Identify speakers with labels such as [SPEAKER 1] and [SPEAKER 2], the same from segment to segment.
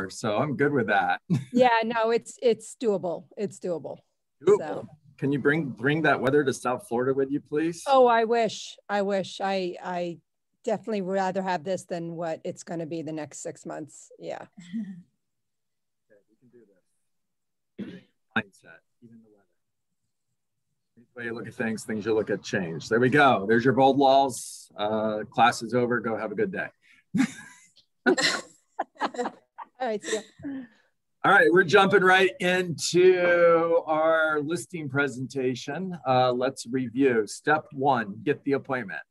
[SPEAKER 1] So I'm good with that.
[SPEAKER 2] Yeah, no, it's doable. It's doable.
[SPEAKER 1] Doable.
[SPEAKER 2] So.
[SPEAKER 1] Can you bring that weather to South Florida with you, please?
[SPEAKER 2] Oh, I wish. I definitely would rather have this than what it's going to be the next 6 months. Yeah.
[SPEAKER 1] Okay, we can do this. Mindset, even the weather. The way you look at things you look at change. There we go. There's your bold laws. Class is over. Go have a good day.
[SPEAKER 2] All right. See ya.
[SPEAKER 1] All right, we're jumping right into our listing presentation. Let's review. Step 1, get the appointment.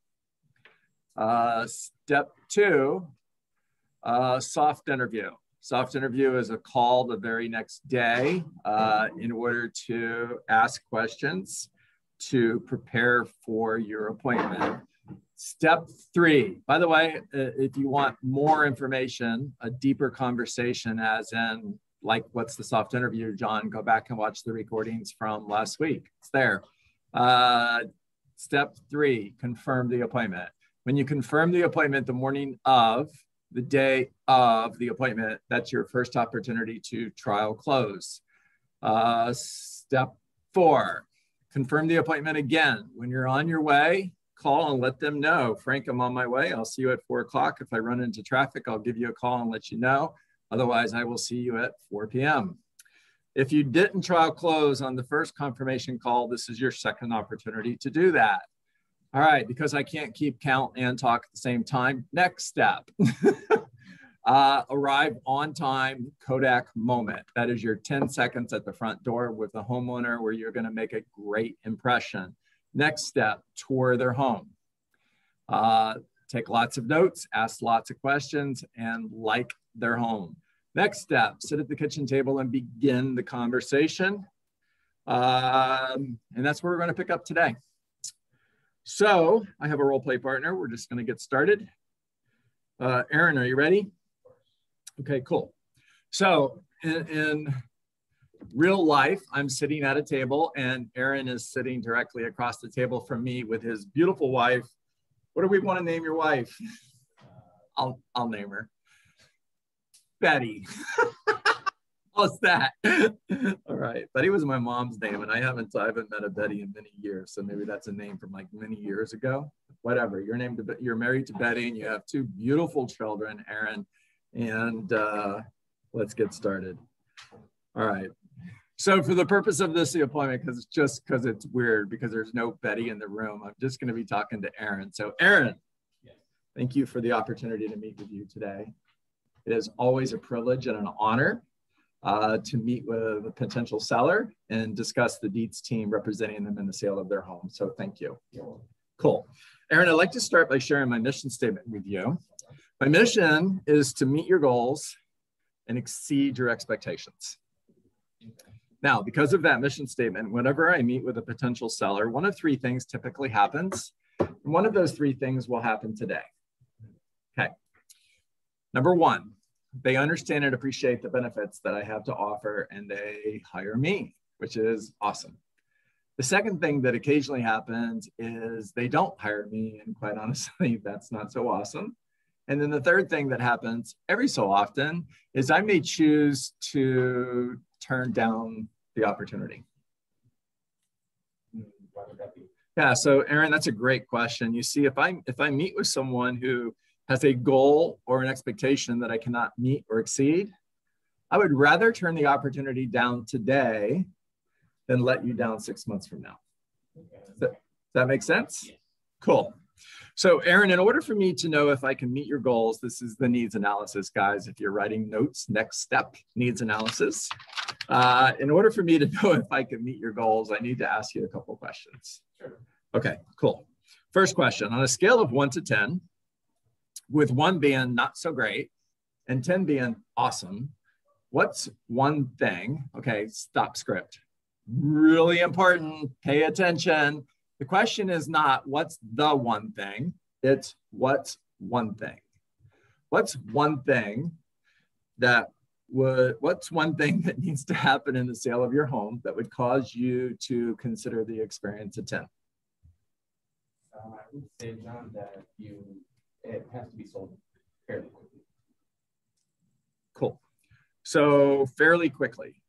[SPEAKER 1] Step 2, soft interview. Soft interview is a call the very next day in order to ask questions to prepare for your appointment. Step 3, by the way, if you want more information, a deeper conversation as in like what's the soft interview, John, go back and watch the recordings from last week. It's there. Step 3, confirm the appointment. When you confirm the appointment the morning of the day of the appointment, that's your first opportunity to trial close. Step 4, confirm the appointment again. When you're on your way, call and let them know, Frank, I'm on my way. I'll see you at 4 o'clock. If I run into traffic, I'll give you a call and let you know. Otherwise, I will see you at 4 p.m. If you didn't trial close on the first confirmation call, this is your second opportunity to do that. All right, because I can't keep count and talk at the same time. Next step, arrive on time, Kodak moment. That is your 10 seconds at the front door with the homeowner where you're gonna make a great impression. Next step, tour their home. Take lots of notes, ask lots of questions, and like their home. Next step, sit at the kitchen table and begin the conversation. And that's where we're going to pick up today. So I have a role play partner. We're just going to get started. Aaron, are you ready? Okay, cool. So in real life, I'm sitting at a table and Aaron is sitting directly across the table from me with his beautiful wife. What do we want to name your wife? I'll name her. Betty. How's that? All right. Betty was my mom's name, and I haven't met a Betty in many years. So maybe that's a name from like many years ago. Whatever. You're married to Betty, and you have 2 beautiful children, Aaron. And let's get started. All right. So for the purpose of this appointment, because it's weird because there's no Betty in the room, I'm just going to be talking to Aaron. So Aaron, yes. Thank you for the opportunity to meet with you today. It is always a privilege and an honor to meet with a potential seller and discuss the deeds team representing them in the sale of their home. So thank you. Cool. Aaron, I'd like to start by sharing my mission statement with you. My mission is to meet your goals and exceed your expectations. Now, because of that mission statement, whenever I meet with a potential seller, one of 3 things typically happens. And one of those 3 things will happen today. Okay. Number 1, they understand and appreciate the benefits that I have to offer and they hire me, which is awesome. The second thing that occasionally happens is they don't hire me, and quite honestly, that's not so awesome. And then the third thing that happens every so often is I may choose to turn down the opportunity. Why would that be? Yeah, so Aaron, that's a great question. You see, if I meet with someone who has a goal or an expectation that I cannot meet or exceed, I would rather turn the opportunity down today than let you down 6 months from now. Does that make sense? Cool. So Aaron, in order for me to know if I can meet your goals, this is the needs analysis, guys. If you're writing notes, next step, needs analysis. In order for me to know if I can meet your goals, I need to ask you a couple of questions. Sure. Okay, cool. First question, on a scale of 1 to 10, with 1 being not so great and 10 being awesome, what's one thing? Okay, stop script. Really important, pay attention. The question is not what's the one thing, it's what's one thing. What's one thing that needs to happen in the sale of your home that would cause you to consider the experience a 10?
[SPEAKER 3] I would say, John, that it has to be sold fairly quickly.
[SPEAKER 1] Cool. So fairly quickly.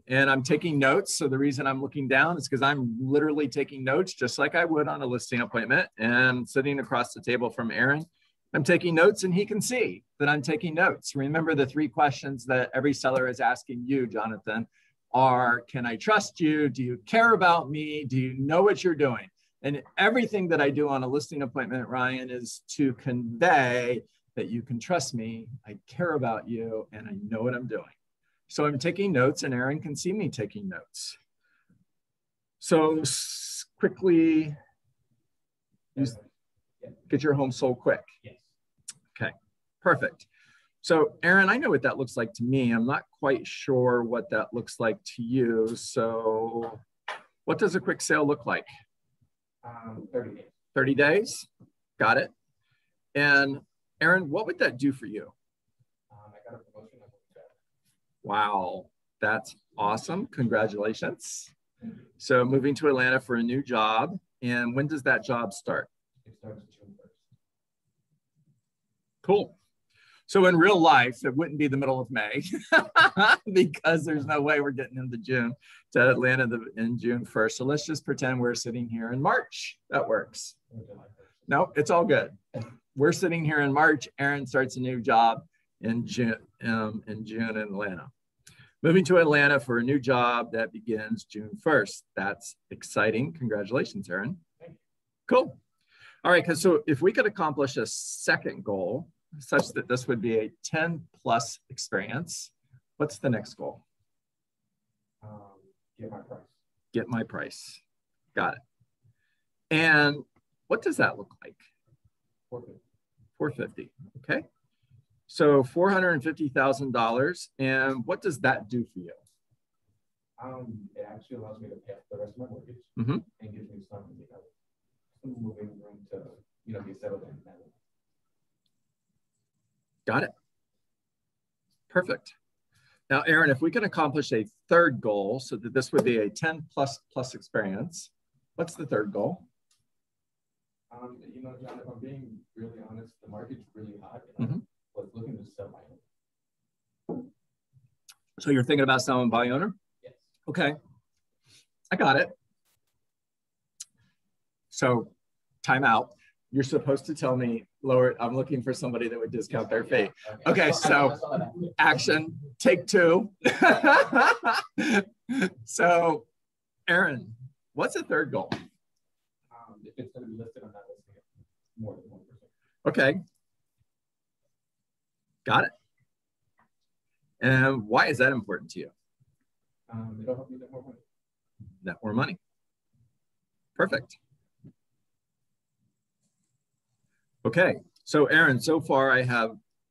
[SPEAKER 1] And I'm taking notes. So the reason I'm looking down is because I'm literally taking notes just like I would on a listing appointment, and sitting across the table from Aaron. I'm taking notes and he can see that I'm taking notes. Remember, the 3 questions that every seller is asking you, Jonathan, are, can I trust you? Do you care about me? Do you know what you're doing? And everything that I do on a listing appointment, Ryan, is to convey that you can trust me, I care about you, and I know what I'm doing. So I'm taking notes, and Aaron can see me taking notes. So quickly, get your home sold quick.
[SPEAKER 3] Yes.
[SPEAKER 1] Okay, perfect. So Aaron, I know what that looks like to me. I'm not quite sure what that looks like to you. So what does a quick sale look like?
[SPEAKER 3] 30 days.
[SPEAKER 1] 30 days? Got it. And Aaron, what would that do for you?
[SPEAKER 3] I got a promotion.
[SPEAKER 1] Wow, that's awesome. Congratulations. So moving to Atlanta for a new job. And when does that job start?
[SPEAKER 3] It starts June 1st.
[SPEAKER 1] Cool. So in real life, it wouldn't be the middle of May because there's no way we're getting into June to Atlanta in June 1st. So let's just pretend we're sitting here in March. That works. No, it's all good. We're sitting here in March. Aaron starts a new job in June in Atlanta. Moving to Atlanta for a new job that begins June 1st. That's exciting. Congratulations, Aaron. Cool. All right, so if we could accomplish a second goal, such that this would be a 10+ experience, what's the next goal?
[SPEAKER 3] Get my price.
[SPEAKER 1] Get my price. Got it. And what does that look like?
[SPEAKER 3] 450.
[SPEAKER 1] 450. Okay. So $450,000. And what does that do for you?
[SPEAKER 3] It actually allows me to pay off the rest of my mortgage and gives me some moving room to be settled in.
[SPEAKER 1] Got it. Perfect. Now, Aaron, if we can accomplish a third goal, so that this would be a 10+ experience, what's the third goal?
[SPEAKER 3] John, if I'm being really honest, the market's really hot, and I was looking to sell my home.
[SPEAKER 1] So you're thinking about selling by owner?
[SPEAKER 3] Yes.
[SPEAKER 1] Okay. I got it. So time out. You're supposed to tell me, lower, I'm looking for somebody that would discount their fee. Okay, so action, take 2. So, Aaron, what's the third goal?
[SPEAKER 3] If it's going to be listed on that listing, more than 1%.
[SPEAKER 1] Okay. Got it. And why is that important to you?
[SPEAKER 3] It'll help me get more money.
[SPEAKER 1] Net more money. Perfect. Okay, so Aaron, so far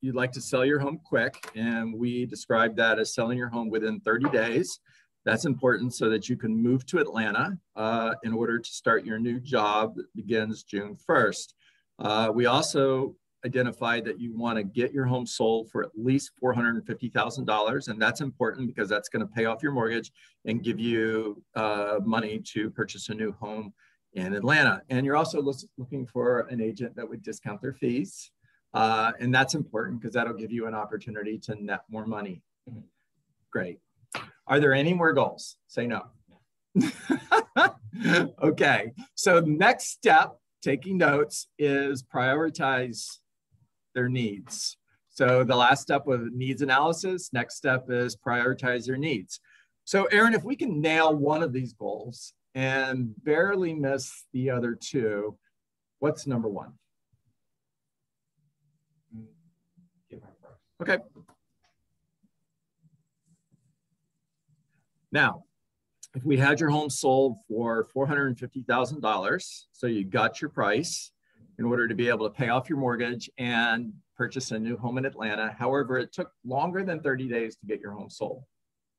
[SPEAKER 1] you'd like to sell your home quick, and we described that as selling your home within 30 days. That's important so that you can move to Atlanta in order to start your new job that begins June 1st. We also identified that you want to get your home sold for at least $450,000, and that's important because that's going to pay off your mortgage and give you money to purchase a new home in Atlanta. And you're also looking for an agent that would discount their fees. And that's important because that'll give you an opportunity to net more money. Great. Are there any more goals? Say no. Okay. So next step, taking notes, is prioritize their needs. So the last step was needs analysis. Next step is prioritize your needs. So Aaron, if we can nail one of these goals and barely miss the other 2, what's number 1?
[SPEAKER 3] Get my price.
[SPEAKER 1] Okay. Now, if we had your home sold for $450,000, so you got your price in order to be able to pay off your mortgage and purchase a new home in Atlanta. However, it took longer than 30 days to get your home sold.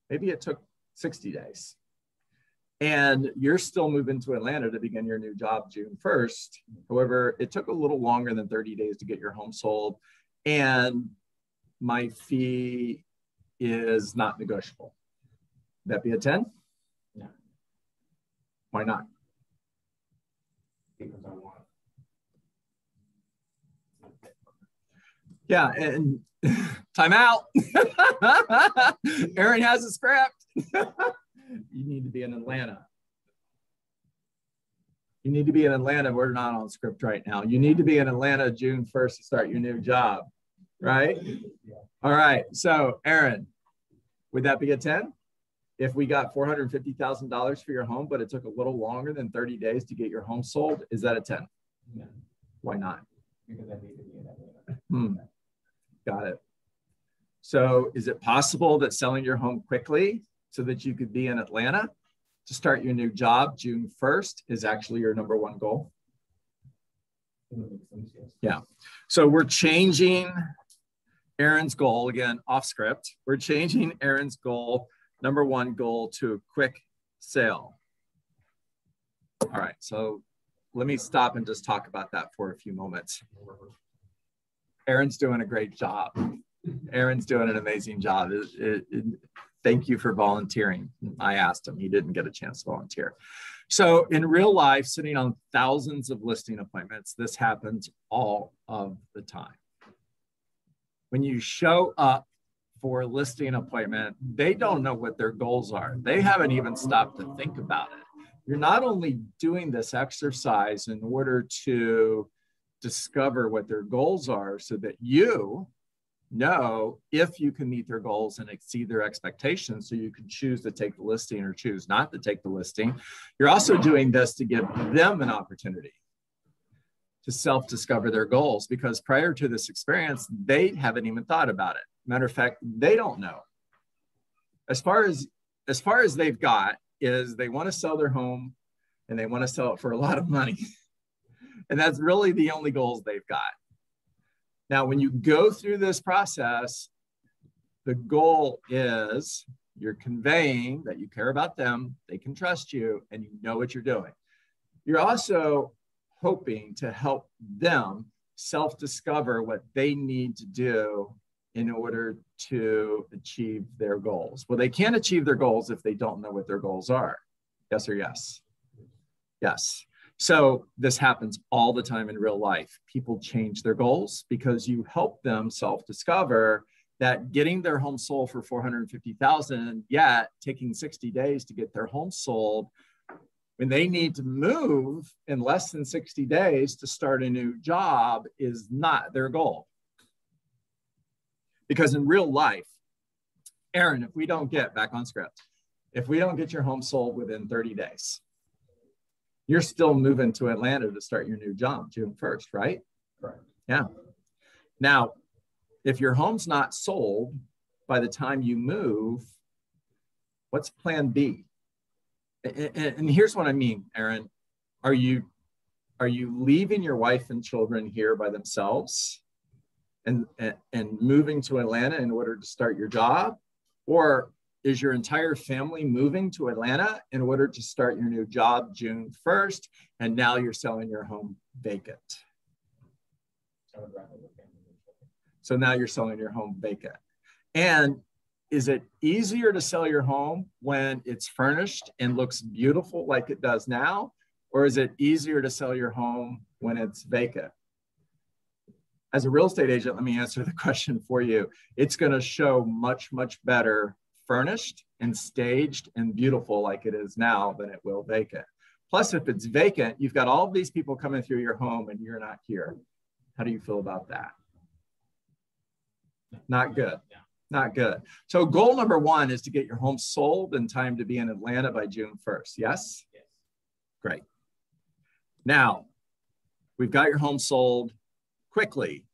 [SPEAKER 1] Maybe it took 60 days. And you're still moving to Atlanta to begin your new job June 1st. However, it took a little longer than 30 days to get your home sold. And my fee is not negotiable. That be a 10?
[SPEAKER 3] No.
[SPEAKER 1] Why not?
[SPEAKER 3] Because I want.
[SPEAKER 1] Yeah, and time out. Aaron has a script. You need to be in Atlanta. You need to be in Atlanta. We're not on script right now. You need to be in Atlanta June 1st to start your new job, right? All right. So, Aaron, would that be a 10? If we got $450,000 for your home, but it took a little longer than 30 days to get your home sold, is that a 10?
[SPEAKER 3] No.
[SPEAKER 1] Why not?
[SPEAKER 3] Because I need to be in Atlanta.
[SPEAKER 1] Got it. So is it possible that selling your home quickly so that you could be in Atlanta to start your new job June 1st is actually your number one goal? Yeah. So we're changing Aaron's goal, again, off script. We're changing Aaron's goal, number one goal, to a quick sale. All right. So let me stop and just talk about that for a few moments. Aaron's doing a great job. Aaron's doing an amazing job. Thank you for volunteering. I asked him, he didn't get a chance to volunteer. So in real life, sitting on thousands of listing appointments, this happens all of the time. When you show up for a listing appointment, they don't know what their goals are. They haven't even stopped to think about it. You're not only doing this exercise in order to discover what their goals are so that you know if you can meet their goals and exceed their expectations so you can choose to take the listing or choose not to take the listing. You're also doing this to give them an opportunity to self-discover their goals, because prior to this experience, they haven't even thought about it. Matter of fact, they don't know. As far as they've got is they want to sell their home and they want to sell it for a lot of money. And that's really the only goals they've got. Now, when you go through this process, the goal is you're conveying that you care about them, they can trust you, and you know what you're doing. You're also hoping to help them self-discover what they need to do in order to achieve their goals. Well, they can't achieve their goals if they don't know what their goals are. Yes or yes? Yes. So this happens all the time in real life. People change their goals because you help them self-discover that getting their home sold for $450,000, yet taking 60 days to get their home sold, when they need to move in less than 60 days to start a new job, is not their goal. Because in real life, Aaron, if we don't get, back on script, if we don't get your home sold within 30 days, you're still moving to Atlanta to start your new job June 1st, right?
[SPEAKER 3] Correct.
[SPEAKER 1] Yeah. Now, if your home's not sold by the time you move, what's plan B? And here's what I mean, Aaron. Are you leaving your wife and children here by themselves and moving to Atlanta in order to start your job? Or is your entire family moving to Atlanta in order to start your new job June 1st, and now you're selling your home vacant? So now you're selling your home vacant. And is it easier to sell your home when it's furnished and looks beautiful like it does now? Or is it easier to sell your home when it's vacant? As a real estate agent, let me answer the question for you. It's going to show much, much better furnished and staged and beautiful like it is now than it will vacant. Plus, if it's vacant, you've got all of these people coming through your home and you're not here. How do you feel about that? Not good. Not good. So goal number one is to get your home sold in time to be in Atlanta by June 1st. Yes? Yes. Great. Now, we've got your home sold quickly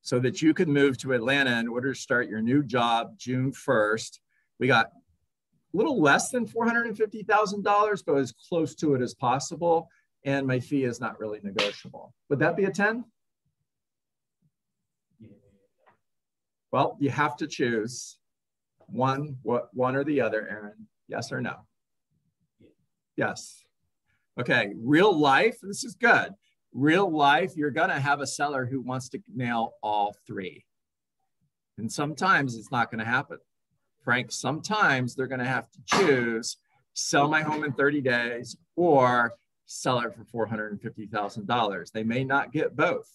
[SPEAKER 1] so that you can move to Atlanta in order to start your new job June 1st. We got a little less than $450,000, but as close to it as possible. And my fee is not really negotiable. Would that be a 10? Well, you have to choose one or the other, Aaron. Yes or no? Yes. Okay, real life, this is good. Real life, you're gonna have a seller who wants to nail all three. And sometimes it's not gonna happen. Frank, sometimes they're gonna have to choose sell my home in 30 days or sell it for $450,000. They may not get both.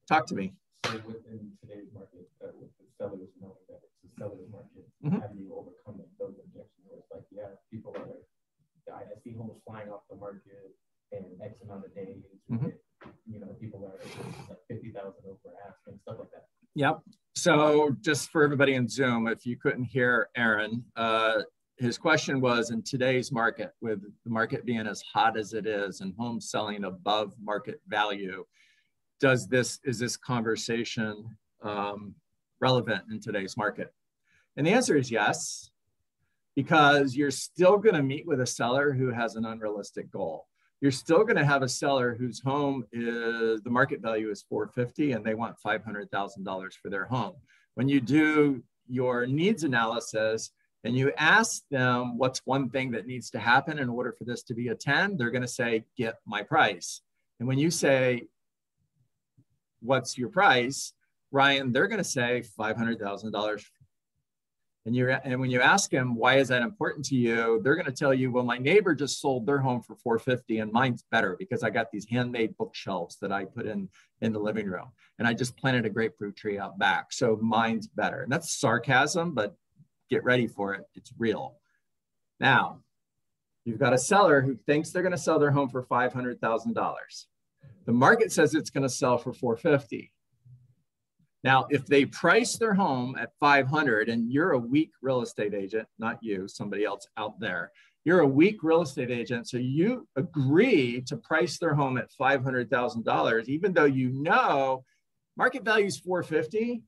[SPEAKER 1] Talk to me.
[SPEAKER 3] So within today's market, with the sellers knowing that it's a seller's market, how do you overcome those objections? Where it's like, yeah, people are like, I see homes flying off the market in X amount of days. You know, people are like 50,000 over asking, stuff like that.
[SPEAKER 1] Yep. So just for everybody in Zoom, if you couldn't hear Aaron, his question was, in today's market, with the market being as hot as it is and homes selling above market value, is this conversation relevant in today's market? And the answer is yes, because you're still going to meet with a seller who has an unrealistic goal. You're still going to have a seller whose home is, the market value is $450 and they want $500,000 for their home. When you do your needs analysis and you ask them what's one thing that needs to happen in order for this to be a 10, they're going to say, get my price. And when you say, what's your price, Ryan, they're going to say $500,000. And when you ask them, why is that important to you? They're going to tell you, well, my neighbor just sold their home for $450 and mine's better because I got these handmade bookshelves that I put in the living room. And I just planted a grapefruit tree out back. So mine's better. And that's sarcasm, but get ready for it. It's real. Now, you've got a seller who thinks they're going to sell their home for $500,000. The market says it's going to sell for $450. Now, if they price their home at $500 and you're a weak real estate agent, not you, somebody else out there, you're a weak real estate agent, so you agree to price their home at $500,000, even though you know market value is $450,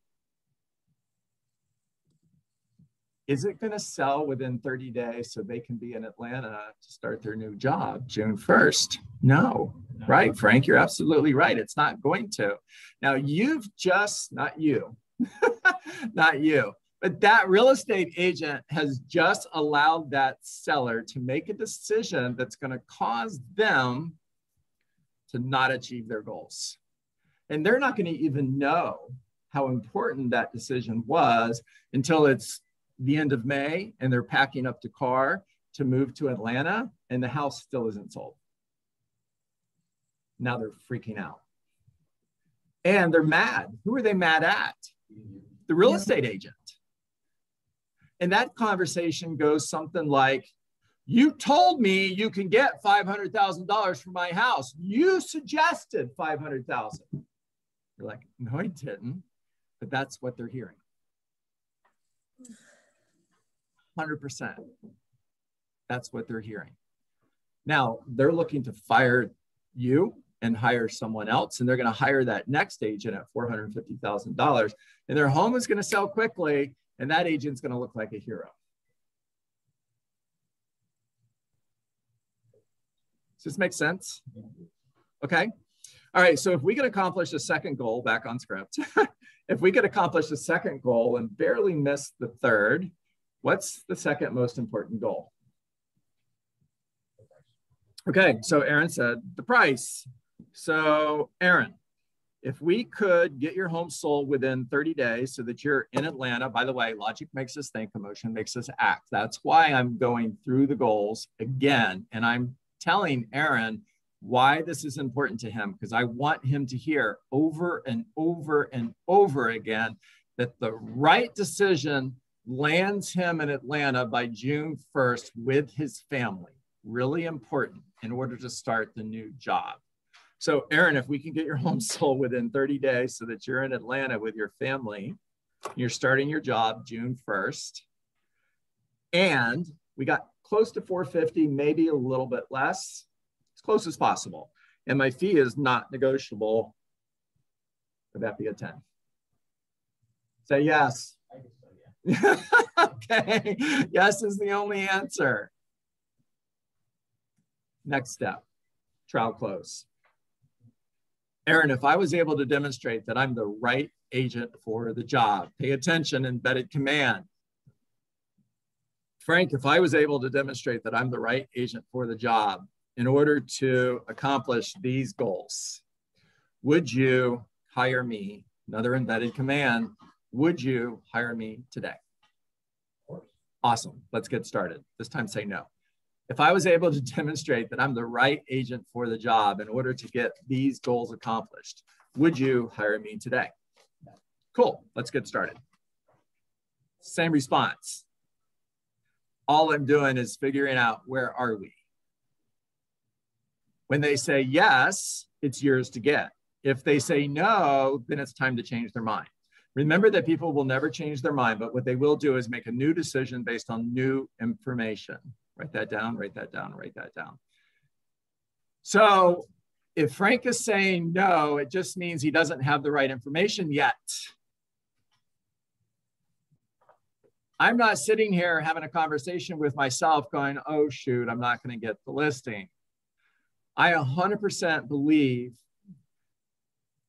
[SPEAKER 1] is it going to sell within 30 days so they can be in Atlanta to start their new job June 1st? No. Right, Frank, you're absolutely right. It's not going to. Now, you've just, not you, not you, but that real estate agent has just allowed that seller to make a decision that's going to cause them to not achieve their goals. And they're not going to even know how important that decision was until it's the end of May and they're packing up the car to move to Atlanta and the house still isn't sold. Now they're freaking out. And they're mad. Who are they mad at? The real estate agent. And that conversation goes something like, you told me you can get $500,000 for my house. You suggested $500,000. You're like, no, I didn't. But that's what they're hearing. 100%. That's what they're hearing. Now, they're looking to fire you and hire someone else, and they're going to hire that next agent at $450,000, and their home is going to sell quickly, and that agent's going to look like a hero. Does this make sense? Okay. All right, so if we could accomplish the second goal, back on script, if we could accomplish the second goal and barely miss the third, what's the second most important goal? Okay, so Aaron said the price. So Aaron, if we could get your home sold within 30 days so that you're in Atlanta, by the way, logic makes us think, emotion makes us act. That's why I'm going through the goals again. And I'm telling Aaron why this is important to him, because I want him to hear over and over and over again that the right decision lands him in Atlanta by June 1st with his family. Really important in order to start the new job. So Aaron, if we can get your home sold within 30 days so that you're in Atlanta with your family, you're starting your job June 1st, and we got close to 450, maybe a little bit less, as close as possible. And my fee is not negotiable. Would that be a 10? Say yes. Okay, yes is the only answer. Next step, trial close. Aaron, if I was able to demonstrate that I'm the right agent for the job, pay attention, embedded command. Frank, if I was able to demonstrate that I'm the right agent for the job in order to accomplish these goals, would you hire me? Another embedded command. Would you hire me today? Of course. Awesome. Let's get started. This time say no. If I was able to demonstrate that I'm the right agent for the job in order to get these goals accomplished, would you hire me today? Cool, let's get started. Same response. All I'm doing is figuring out where are we. When they say yes, it's yours to get. If they say no, then it's time to change their mind. Remember that people will never change their mind, but what they will do is make a new decision based on new information. Write that down, write that down, write that down. So if Frank is saying no, it just means he doesn't have the right information yet. I'm not sitting here having a conversation with myself going, oh shoot, I'm not going to get the listing. I 100% believe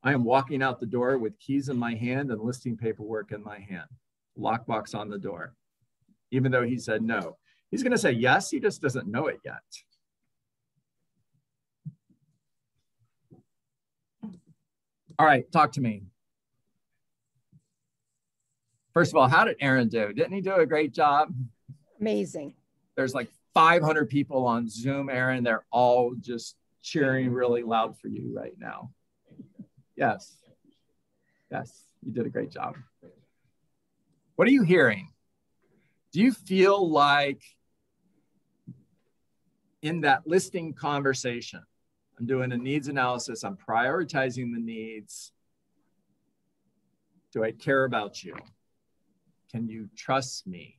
[SPEAKER 1] I am walking out the door with keys in my hand and listing paperwork in my hand, lockbox on the door, even though he said no. He's going to say yes, he just doesn't know it yet. All right, talk to me. First of all, how did Aaron do? Didn't he do a great job?
[SPEAKER 2] Amazing.
[SPEAKER 1] There's like 500 people on Zoom, Aaron. They're all just cheering really loud for you right now. Yes. Yes, you did a great job. What are you hearing? Do you feel like in that listing conversation, I'm doing a needs analysis, I'm prioritizing the needs. Do I care about you? Can you trust me?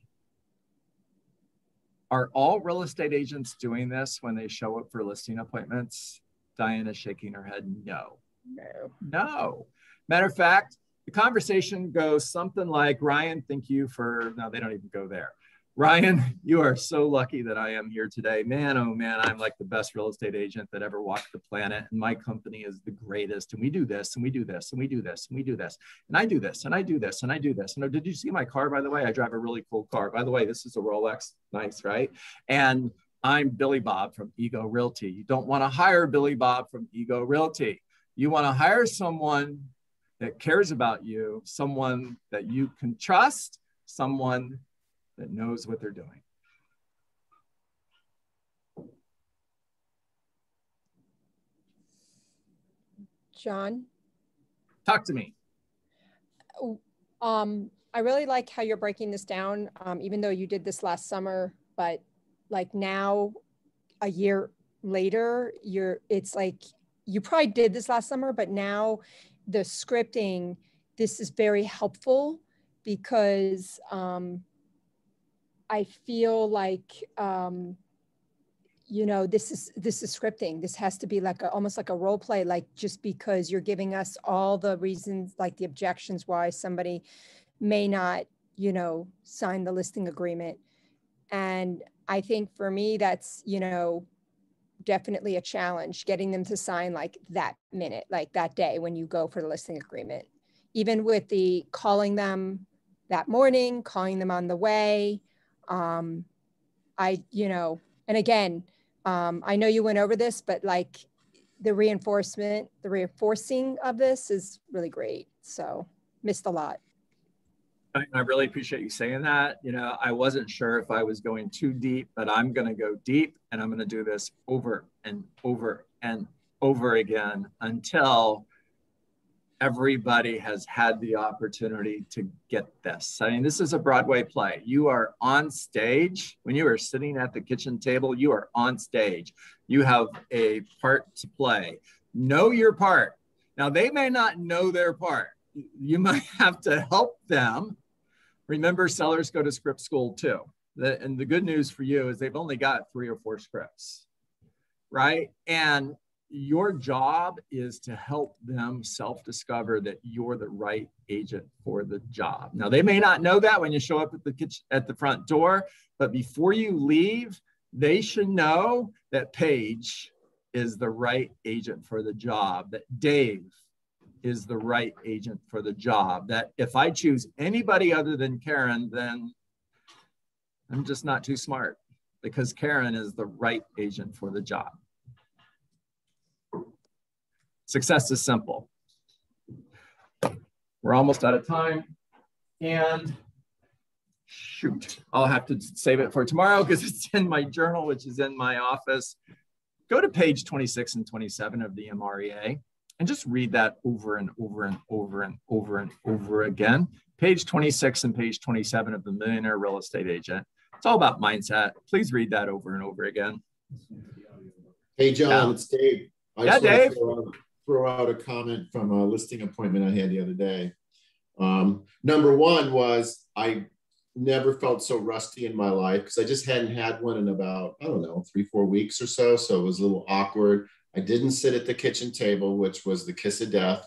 [SPEAKER 1] Are all real estate agents doing this when they show up for listing appointments? Diana's shaking her head, no.
[SPEAKER 2] No.
[SPEAKER 1] No. Matter of fact, the conversation goes something like, Ryan, thank you for, no, they don't even go there. Ryan, you are so lucky that I am here today. Man, oh man, I'm like the best real estate agent that ever walked the planet. And my company is the greatest. And we do this, and we do this, and we do this, and we do this. And I do this, and I do this, and I do this. And did you see my car, by the way? I drive a really cool car. By the way, this is a Rolex. Nice, right? And I'm Billy Bob from Ego Realty. You don't want to hire Billy Bob from Ego Realty. You want to hire someone that cares about you, someone that you can trust, someone that knows what they're doing.
[SPEAKER 2] John?
[SPEAKER 1] Talk to me.
[SPEAKER 2] I really like how you're breaking this down, even though you did this last summer, but like now, a year later, it's like, you probably did this last summer, but now the scripting, this is very helpful because I feel like, you know, this is scripting. This has to be like almost like a role play, like just because you're giving us all the reasons, like the objections why somebody may not, you know, sign the listing agreement. And I think for me, that's, you know, definitely a challenge, getting them to sign like that minute, like that day when you go for the listing agreement. Even with the calling them that morning, calling them on the way. You know, and again, I know you went over this, but like the reinforcing of this is really great. So missed a lot.
[SPEAKER 1] I really appreciate you saying that. You know, I wasn't sure if I was going too deep, but I'm going to go deep, and I'm going to do this over and over and over again until everybody has had the opportunity to get this. I mean, this is a Broadway play. You are on stage. When you are sitting at the kitchen table, you are on stage. You have a part to play. Know your part. Now, they may not know their part. You might have to help them. Remember, sellers go to script school too. And the good news for you is they've only got 3 or 4 scripts, right? And your job is to help them self-discover that you're the right agent for the job. Now, they may not know that when you show up at the kitchen, at the front door, but before you leave, they should know that Paige is the right agent for the job, that Dave is the right agent for the job, that if I choose anybody other than Karen, then I'm just not too smart, because Karen is the right agent for the job. Success is simple. We're almost out of time, and shoot, I'll have to save it for tomorrow because it's in my journal, which is in my office. Go to page 26 and 27 of the MREA. And just read that over and over and over and over and over again. Page 26 and page 27 of The Millionaire Real Estate Agent. It's all about mindset. Please read that over and over again.
[SPEAKER 4] Hey, John, it's Dave. I just
[SPEAKER 1] Dave.
[SPEAKER 4] want to throw out a comment from a listing appointment I had the other day. Number one was I never felt so rusty in my life because I just hadn't had one in about, I don't know, 3-4 weeks or so. So it was a little awkward. I didn't sit at the kitchen table, which was the kiss of death.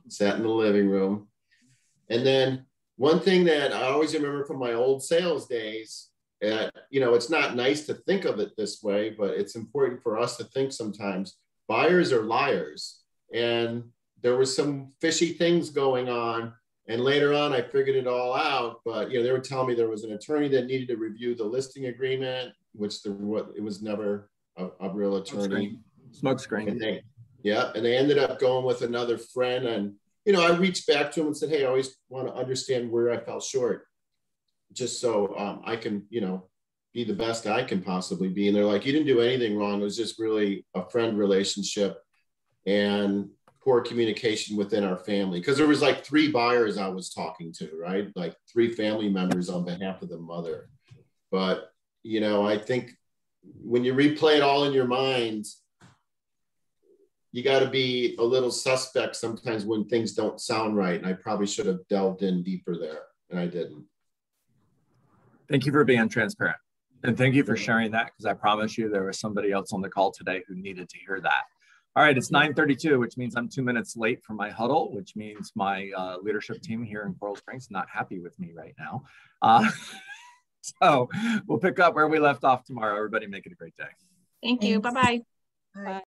[SPEAKER 4] Sat in the living room. And then one thing that I always remember from my old sales days, you know, it's not nice to think of it this way, but it's important for us to think sometimes. Buyers are liars. And there was some fishy things going on. And later on, I figured it all out. But, you know, they were telling me there was an attorney that needed to review the listing agreement, which it was never a real attorney.
[SPEAKER 1] Smoke screen.
[SPEAKER 4] And they ended up going with another friend. And, you know, I reached back to him and said, hey, I always want to understand where I fell short, just so I can, you know, be the best I can possibly be. And they're like, you didn't do anything wrong. It was just really a friend relationship and poor communication within our family. Because there was like 3 buyers I was talking to, right? Like 3 family members on behalf of the mother. But, you know, I think when you replay it all in your mind, you got to be a little suspect sometimes when things don't sound right. And I probably should have delved in deeper there, and I didn't.
[SPEAKER 1] Thank you for being transparent. And thank you for sharing that, because I promise you there was somebody else on the call today who needed to hear that. All right, it's 9:32, which means I'm 2 minutes late for my huddle, which means my leadership team here in Coral Springs is not happy with me right now. So we'll pick up where we left off tomorrow. Everybody make it a great day.
[SPEAKER 5] Thank you. Bye-bye.
[SPEAKER 2] Bye.